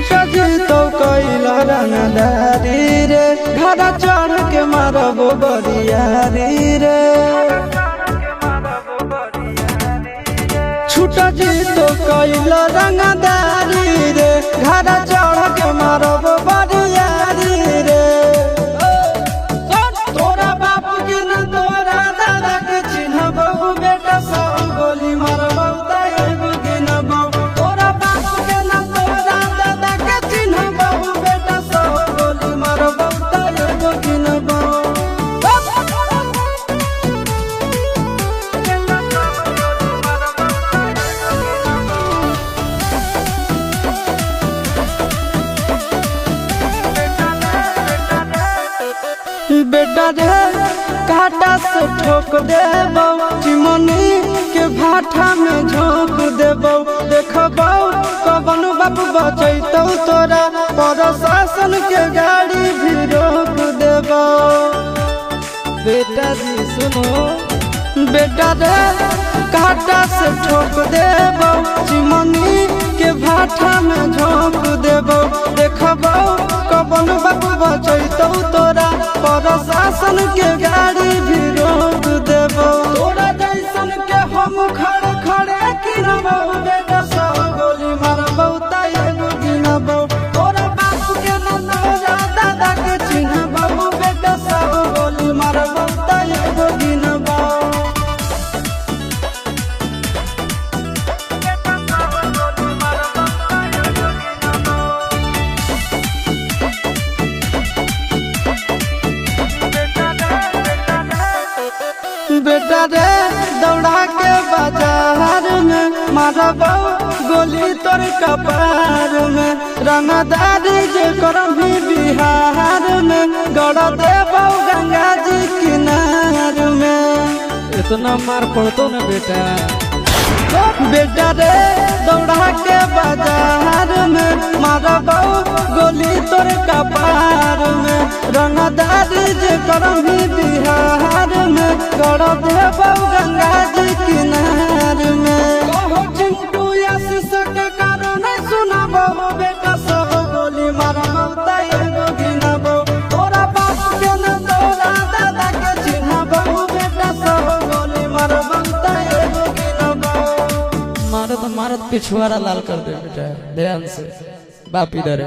छुटा जी तो कैला रंगदारी रे घड़ा चढ़ के मारबो बरियारी रे छुटा जी तो कैला रंगदारी रे घड़ा चढ़ के मारबो बरियारी रे तोरा बाप के न तोरा दादा के चिन्हबो बेटा सब गोली मारबो तैगो गिनबो तोरा बाप के न तोरा दादा के चिन्हबो बेटा सब गोली मारबो तैगो गिनबो बेटा रे काटा से ठोक देबो चिमनी के भाटा में झोंक देबो देखबो कवन बाप बचैतौ तोरा प्रशासन के गाड़ी भी रोक देबो बेटा जी सुनो बेटा रे काटा से ठोक देबो चिमनी के भाटा में झोंक देबो देखबो कवन बाप बचैतौ तोरा प्रशासन के गाड़ी भी रोक देबो तोरा जैसन के हम खड़े खड़े गिनबो बेटा सब गोली मारबो तैगो गिनबो तोरा बाप के न तोरा दादा के चिन्हबो बेटा सब गोली मारबो तैगो गिनबो बेटा रे दौड़ा के बाजार में मारबो गोली तोर कपार में रंगदारी जे करभी बिहार में गड़ देबो गंगा जी किनार में इतना मार पड़तो न बेटा बेटा रे दौड़ा के बाजार में मारबो गोली तोर कपार में रंगदारी जे करभी बिहार में गड़ देबो गंगा जी किनार में कहो चिंटू आशीष के कारण सुनबो बेटा सब गोली मारबो तैगो गिनबो तोरा बाप के न तोरा दादा के चिन्हबो बेटा सब गोली मारबो तैगो गिनबो मारत मारत पिछुआरा लाल कर दे बेटा ध्यान से बाप इधर है।